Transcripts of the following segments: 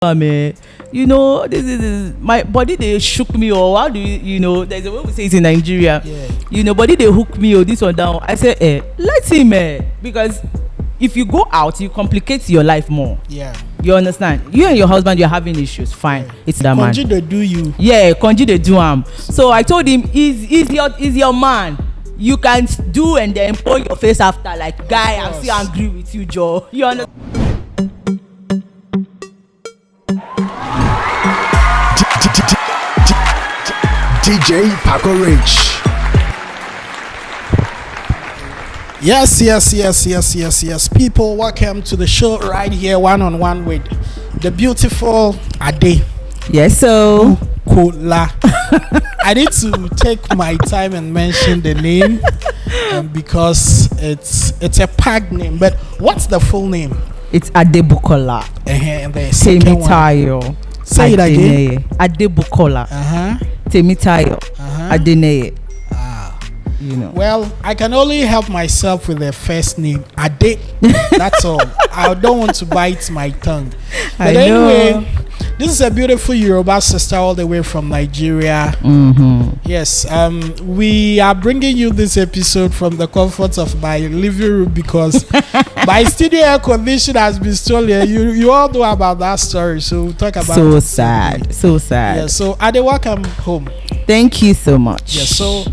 You know, this my body. They shook me, or how do you know? There's a way we say it in Nigeria. Yeah. You know, body they hook me, or this one down. I say, let him, because if you go out, you complicate your life more. Yeah. You understand? You and your husband, you're having issues. Fine, Yeah. it's that man. Konji they do you. Yeah, Konji they do him. So I told him, is your man. You can do and then pull your face after like, guy, I'm still angry with you, Joe. You understand? DJ Paco Rich. Yes. People, welcome to the show right here, one-on-one with the beautiful Ade. Yes, so Kola. I need to take my time and mention the name because it's a pag name. But what's the full name? it's Adebukola. And the second one. Temitayo. Say it again. Adebukola. Temitayo. Adeneye. You know. Well, I can only help myself with the first name, Ade. That's all. I don't want to bite my tongue. But anyway, this is a beautiful Yoruba sister all the way from Nigeria. Yes, we are bringing you this episode from the comfort of my living room because my studio air condition has been stolen. You all know about that story, so we'll talk about so it. sad. So sad. Yeah, so Ade, welcome home. Thank you so much. Yeah, so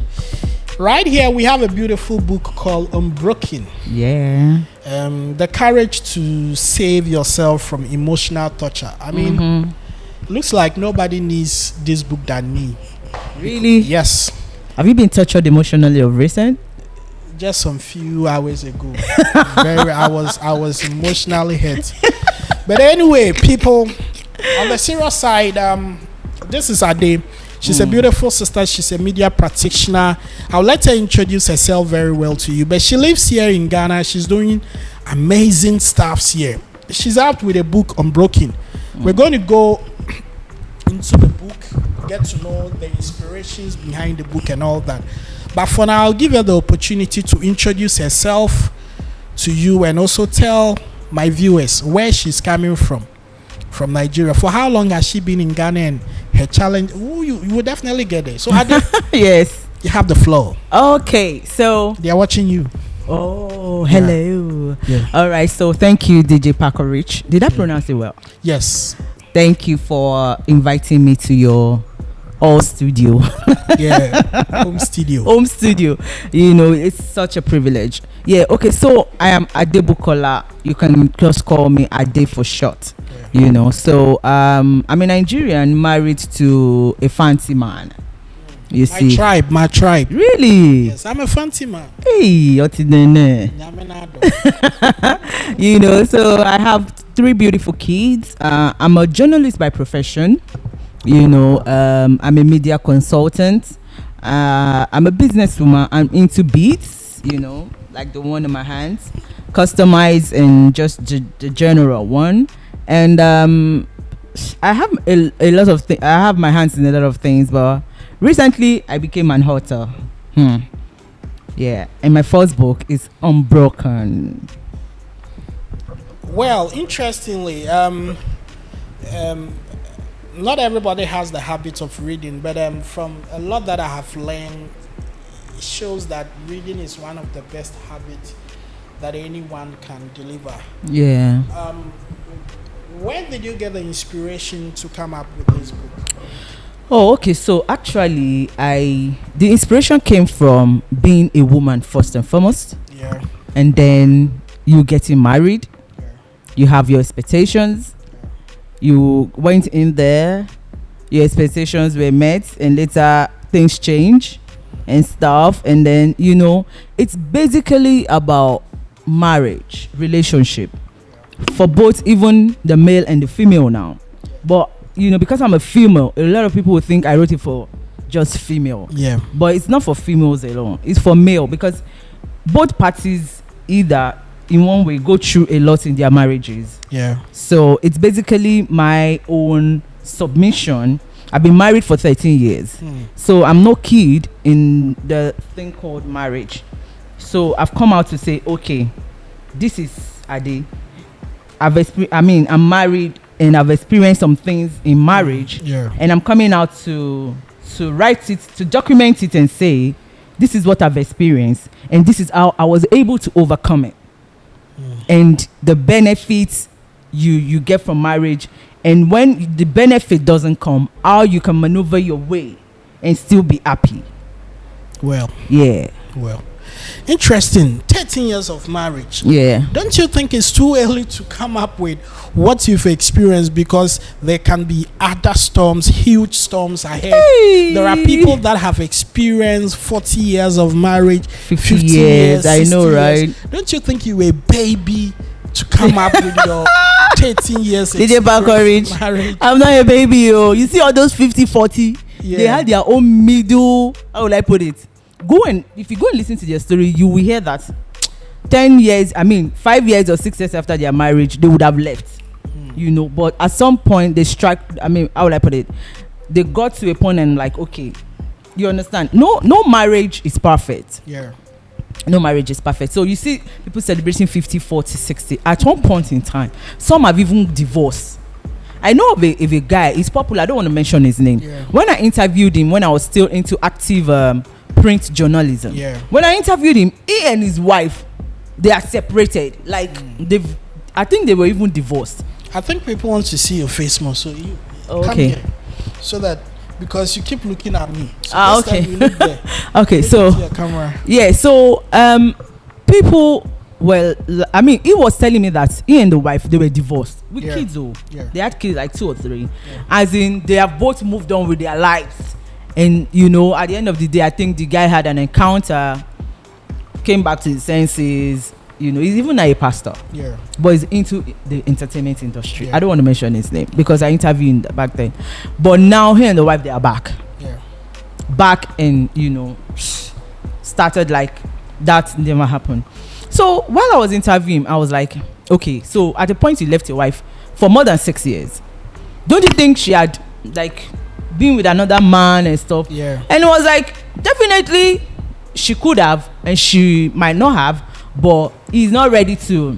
right here we have a beautiful book called Unbroken. Yeah. The courage to save yourself from emotional torture. I mean, looks like nobody needs this book than me. Really? Yes. Have you been tortured emotionally of recent? Just some few hours ago. I was emotionally hurt. But anyway, people, on the serious side, this is Ade. She's a beautiful sister. She's a media practitioner. I'll let her introduce herself very well to you. But she lives here in Ghana. She's doing amazing stuff here. She's out with a book, Unbroken. We're going to go into the book, get to know the inspirations behind the book and all that. But for now, I'll give her the opportunity to introduce herself to you and also tell my viewers where she's coming from Nigeria. For how long has she been in Ghana and her challenge? You will definitely get there. So Ade, yes, you have the floor. Okay, so They are watching you. oh, hello. Yeah. All right, so thank you, DJ Paco Rich. Did I pronounce it well? Yes. Thank you for inviting me to your all studio. Yeah. Home studio. Home studio. You know, it's such a privilege. Yeah, okay, so I am Adebukola. You can just call me Ade for short. You know, so I'm a Nigerian married to a fancy man. You see, My tribe. really? Yes, I'm a fancy man. Hey, Otinene. You know, so I have 3 beautiful kids. I'm a journalist by profession. You know, I'm a media consultant. I'm a businesswoman. I'm into beats, you know, like the one in my hands, customized and just the general one. And I have a lot of things. I have my hands in a lot of things, but recently I became an author. Yeah, and my first book is Unbroken. Well, interestingly, not everybody has the habit of reading, but from a lot that I have learned, it shows that reading is one of the best habits that anyone can deliver. Yeah. When did you get the inspiration to come up with this book? Oh, okay. So actually, the inspiration came from being a woman first and foremost. Yeah. And then you getting married. Yeah. You have your expectations. You went in there. Your expectations were met, and later things change and stuff. And then, you know, it's basically about marriage, relationship. For both, even the male and the female now. But, you know, because I'm a female, a lot of people would think I wrote it for just female. Yeah. But it's not for females alone. It's for male, because both parties either in one way go through a lot in their marriages. Yeah. So it's basically my own submission. I've been married for 13 years. So I'm no kid in the thing called marriage. So I've come out to say, okay, this is Ade. I'm married and I've experienced some things in marriage, Yeah. and I'm coming out to write it, to document it, and say, this is what I've experienced, and this is how I was able to overcome it, and the benefits you get from marriage, and when the benefit doesn't come, how you can maneuver your way and still be happy. Well, interesting. 13 years of marriage. Yeah. Don't you think it's too early to come up with what you've experienced, because there can be other storms, huge storms ahead? Hey. There are people that have experienced 40 years of marriage, 50 years, I know, right? Don't you think you were a baby to come up with your 13 years DJ experience Bakola, marriage? I'm not a baby, oh. You see all those 50, 40, they had their own middle, how will I put it? If you go and listen to their story, you will hear that 10 years, 5 years or 6 years after their marriage, they would have left, but at some point they how will I put it? They got to a point and like, okay, you understand? No marriage is perfect. Yeah. No marriage is perfect. So you see people celebrating 50, 40, 60. At one point in time, some have even divorced. I know of a guy, he's popular, I don't want to mention his name. Yeah. When I interviewed him, when I was still into active print journalism, when I interviewed him, he and his wife, they are separated. Like I think they were even divorced. I think people want to see your face more, so you come Okay. here, so that, because you keep looking at me. So next Okay. time you look there, Okay, look so into your camera. yeah, so people, he was telling me that he and the wife, they were divorced with kids. They had kids, like 2 or 3, as in they have both moved on with their lives. And at the end of the day, I think the guy had an encounter, came back to his senses. He's even a pastor, but he's into the entertainment industry. I don't want to mention his name because I interviewed him back then. But now he and the wife, they are back. And started like that never happened. So while I was interviewing him, I was like, okay, so at the point you left your wife for more than 6 years, don't you think she had like been with another man and stuff? Yeah. And it was like, definitely she could have and she might not have, but he's not ready to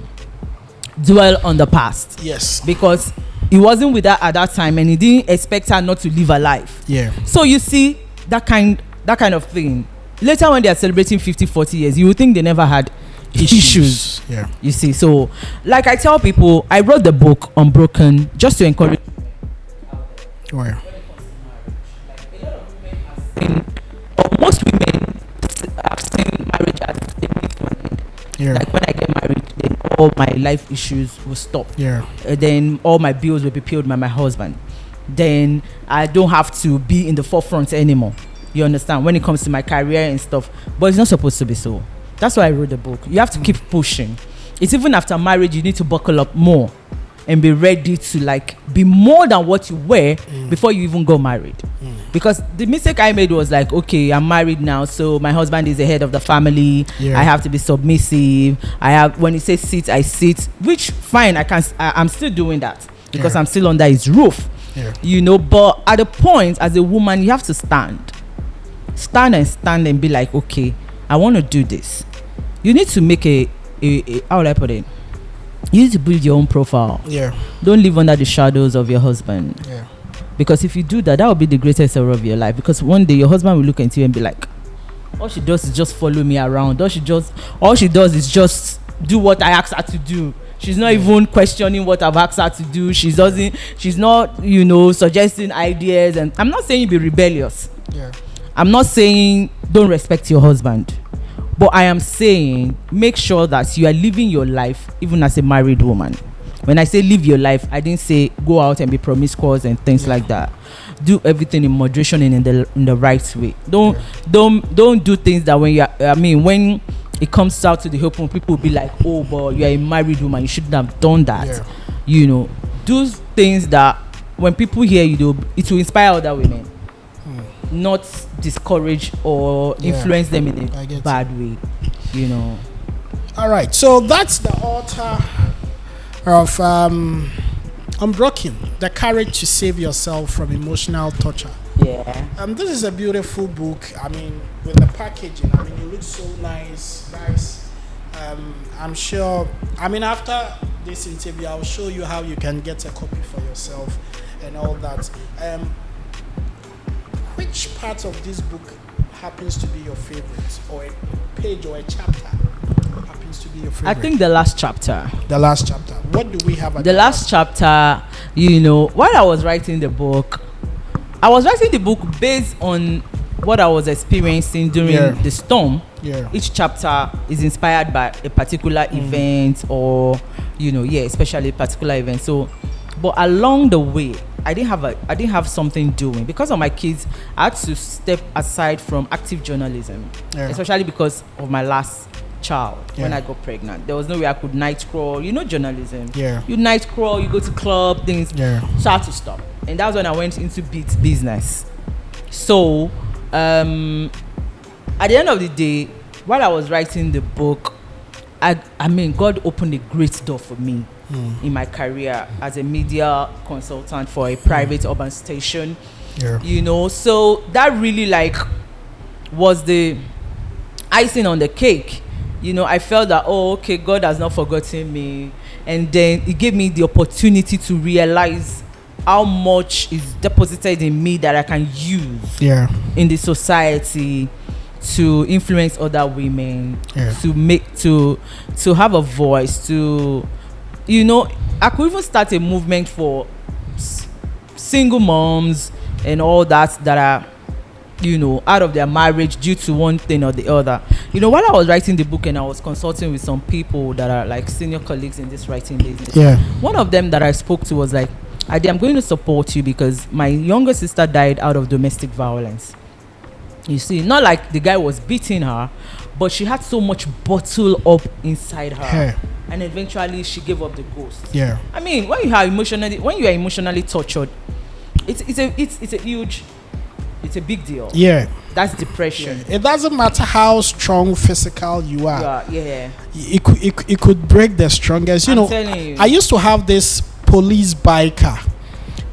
dwell on the past. Yes. Because he wasn't with her at that time and he didn't expect her not to live her life. Yeah. So you see that kind of thing. Later when they are celebrating 50, 40 years, you would think they never had issues. Yeah. You see, so like I tell people, I wrote the book Unbroken just to encourage. Where? Most women have seen marriage as a means to an end. Yeah. Like when I get married, then all my life issues will stop. Yeah. Then all my bills will be paid by my husband. Then I don't have to be in the forefront anymore. You understand? When it comes to my career and stuff. But it's not supposed to be so. That's why I wrote the book. You have to keep pushing. It's even after marriage, you need to buckle up more and be ready to like be more than what you were before you even got married. Because the mistake I made was like, okay, I'm married now, so my husband is the head of the family. I have to be submissive. When he says sit, I sit, which fine, I'm still doing that because I'm still under his roof. But at a point as a woman, you have to stand and be like, okay, I want to do this. You need to make a how would I put it? You need to build your own profile. Don't live under the shadows of your husband. Because if you do that, that will be the greatest error of your life. Because one day your husband will look into you and be like, all she does is just follow me around. All she does is just do what I ask her to do. She's not even questioning what I've asked her to do. She's not, suggesting ideas. And I'm not saying be rebellious. I'm not saying don't respect your husband. But I am saying make sure that you are living your life even as a married woman. When I say live your life, I didn't say go out and be promiscuous and things like that. Do everything in moderation and in the right way. Don't do things that when it comes out to the open, people will be like, oh, but you are a married woman, you shouldn't have done that. Do things that when people hear you, it will inspire other women, not discourage or influence them in a bad way. All right, so that's the author of Unbroken, the courage to save yourself from emotional torture. This is a beautiful book. With the packaging, it looks so nice, guys. I'm sure, after this interview, I'll show you how you can get a copy for yourself and all that. Which part of this book happens to be your favorite, or a page or a chapter happens to be your favorite? I think the last chapter. The last chapter. What do we have at The last chapter, while I was writing the book, based on what I was experiencing during the storm. Yeah. Each chapter is inspired by a particular event, or especially a particular event. So, but along the way, I didn't have something doing because of my kids. I had to step aside from active journalism, especially because of my last child. When I got pregnant, there was no way I could night crawl. Journalism. Yeah. You night crawl, you go to club things. Yeah. So I had to stop, and that's when I went into business. So, at the end of the day, while I was writing the book, God opened a great door for me in my career as a media consultant for a private urban station. Yeah. So that really was the icing on the cake. I felt that, okay, God has not forgotten me. And then it gave me the opportunity to realize how much is deposited in me that I can use in the society to influence other women, to have a voice, I could even start a movement for single moms and all that are out of their marriage due to one thing or the other. While I was writing the book and I was consulting with some people that are senior colleagues in this writing business, one of them that I spoke to was like, Ade, I'm going to support you because my younger sister died out of domestic violence. You see, not like the guy was beating her, but she had so much bottle up inside her, and eventually she gave up the ghost. Yeah, I mean, when you are emotionally tortured, it's a big deal. Yeah, that's depression. Yeah. It doesn't matter how strong physical you are. Yeah, it could break the strongest. I'm telling you. I used to have this police biker.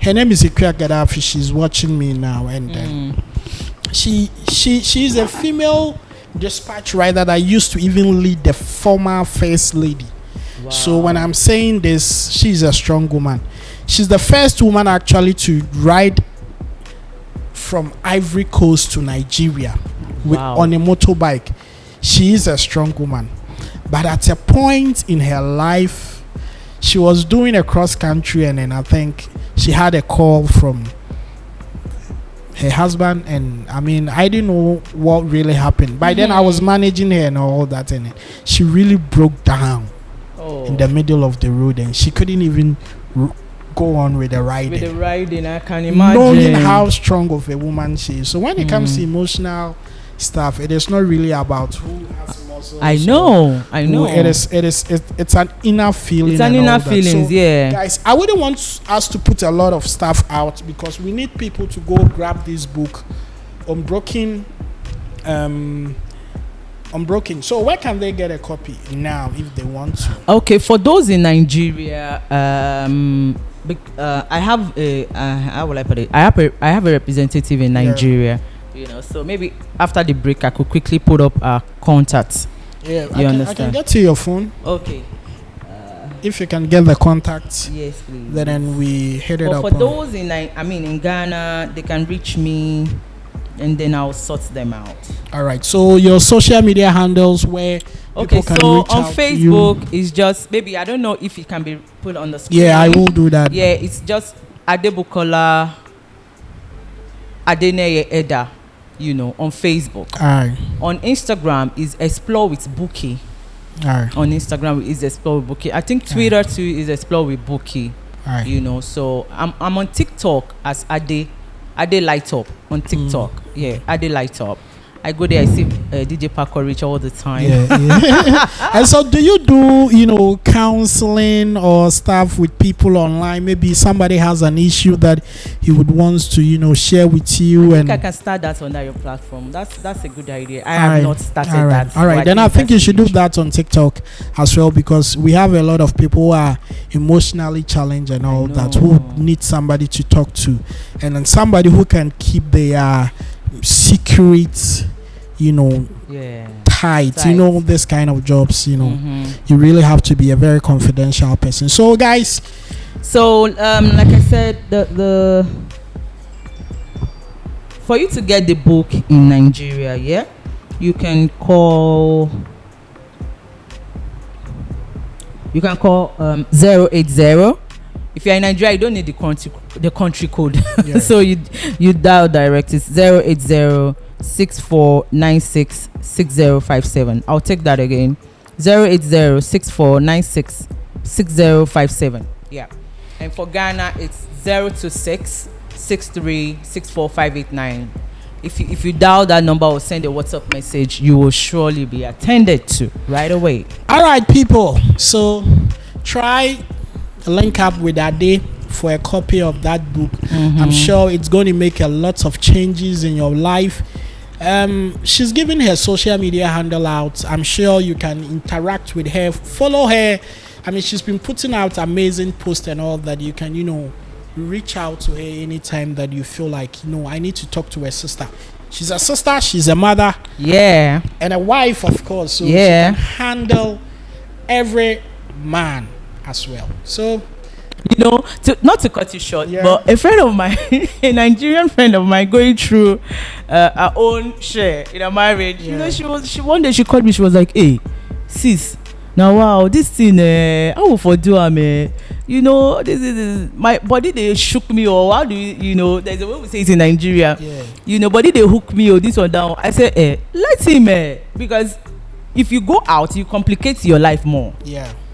Her name is Ikuya Gaddafi. She's watching me now, and she's a female dispatch rider that used to even lead the former first lady. Wow. So when I'm saying this, she's a strong woman. She's the first woman actually to ride from Ivory Coast to Nigeria on a motorbike. She is a strong woman, but at a point in her life, she was doing a cross country, and then I think she had a call from her husband, and I didn't know what really happened. By then I was managing her and all that, and she really broke down in the middle of the road, and she couldn't even go on with the riding. I can imagine. Knowing how strong of a woman she is. So when it comes to emotional stuff, it is not really about who has muscles. I know. It's an inner feeling. It's an inner feeling, so, guys, I wouldn't want us to put a lot of stuff out because we need people to go grab this book, Unbroken. Unbroken. So where can they get a copy now if they want to? Okay, for those in Nigeria, I have a how will I put it? I have a representative in Nigeria. So maybe after the break, I could quickly put up our contacts. Yeah, I can get to your phone. Okay. If you can get the contacts, yes, please. Then we hit it up. For those in Ghana, they can reach me, and then I'll sort them out. All right. So your social media handles where people can reach on out Facebook is just maybe I don't know if it can be put on the screen. Yeah, I will do that. Yeah, it's just Adebukola Adeneye Eda. On Facebook. Aye. On Instagram is explorewithbuki. Aye. On Instagram is explorewithbuki. I think Twitter too is explorewithbuki. Aye. So I'm on TikTok as Ade Light Up on TikTok. Yeah, Ade Light Up. I go there, I see DJ Paco Rich all the time. Yeah. And so do you do, counseling or stuff with people online? Maybe somebody has an issue that he would want to, share with you. I think I can start that on your platform. That's a good idea. I have not started that. All right. Then I think you should do that on TikTok as well, because we have a lot of people who are emotionally challenged and all that, who need somebody to talk to. And then somebody who can keep their secrets, tight. You know, this kind of jobs, you know, you really have to be a very confidential person. So guys, like I said, the for you to get the book in Nigeria, you can call 080. If you're in Nigeria, you don't need the country code. So you dial direct. It's 080-6496-6057. I'll take that again. 080-6496-6057. Yeah. And for Ghana, it's 026-63-64589. If you dial that number or send a WhatsApp message, you will surely be attended to right away. All right, people. So try link up with Ade for a copy of that book. I'm sure it's going to make a lot of changes in your life. She's giving her social media handle out. I'm sure you can interact with her, follow her. I mean, she's been putting out amazing posts and all that. You can, you know, reach out to her anytime that you feel like, you know, I need to talk to her sister. She's a sister, she's a mother, and a wife, of course. So she can handle every man as well. So, you know, not to cut you short, but a friend of mine, a Nigerian friend of mine, going through her own share in a marriage. You know, she one day she called me. She was like, "Hey, sis, now wow, this thing, I will for do you know, this is my body. They shook me, or how do you know? There's a way we say it in Nigeria. You know, body they hook me or this one down. I said, let him, because if you go out, you complicate your life more.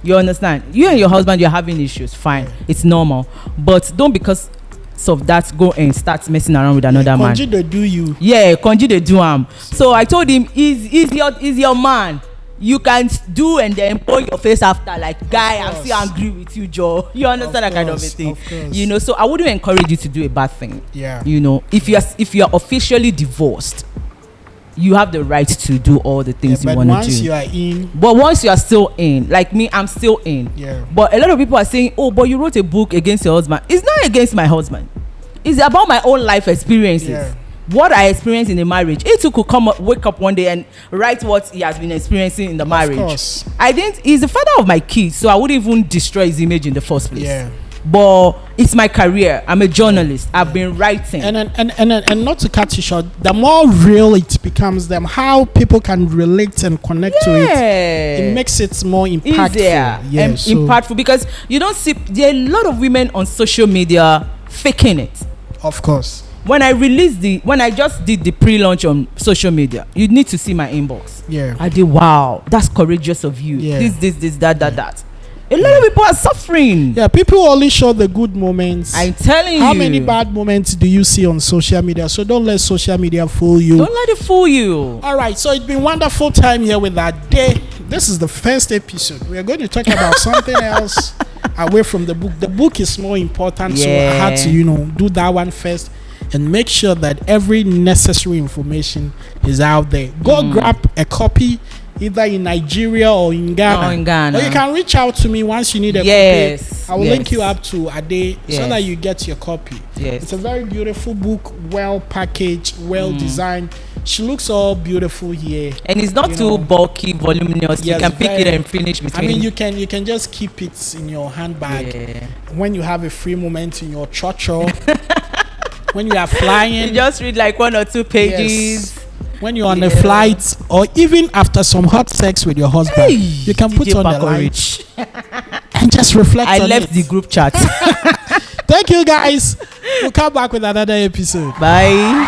You understand? You and your husband, you're having issues. Fine, it's normal, but don't because of that go and start messing around with another man. Konji they do you. Konji they do him. So I told him, is your man. You can do and then point your face after like, guy, I'm still angry with you, Joe. You understand that kind of a thing, you know. So I wouldn't encourage you to do a bad thing. You know, if you are officially divorced, you have the right to do all the things you want to do. Once you are in, but once you are still in, like me, I'm still in. But a lot of people are saying, oh, but you wrote a book against your husband. It's not against my husband. It's about my own life experiences. What I experienced in the marriage. He too could wake up one day and write what he has been experiencing in the marriage. Of course. He's the father of my kids, so I wouldn't even destroy his image in the first place. But it's my career. I'm a journalist. I've been writing. And not to cut you short, the more real it becomes, how people can relate and connect to it. It makes it more impactful. Impactful, because you don't see, there are a lot of women on social media faking it. Of course. When I just did the pre-launch on social media, you need to see my inbox. I did, wow, that's courageous of you. This, that. A lot of people are suffering. People only show the good moments. I'm telling you. How many bad moments do you see on social media? So don't let social media fool you. Don't let it fool you. All right, so it's been wonderful time here with Ade. This is the first episode. We are going to talk about something else away from the book. The book is more important, so I had to, you know, do that one first and make sure that every necessary information is out there. Go grab a copy, either in Nigeria or in Ghana. Or you can reach out to me once you need a copy. I will link you up to Ade so that you get your copy. It's a very beautiful book, well packaged, well designed. She looks all beautiful here, and it's not too bulky, voluminous. You can pick it and finish between. I mean, you can just keep it in your handbag when you have a free moment in your church or when you are flying. You just read like 1 or 2 pages. When you're on a flight, or even after some hot sex with your husband, you can put on the light and just reflect on it. I left the group chat. Thank you, guys. We'll come back with another episode. Bye.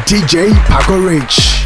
DJ Paco Rich.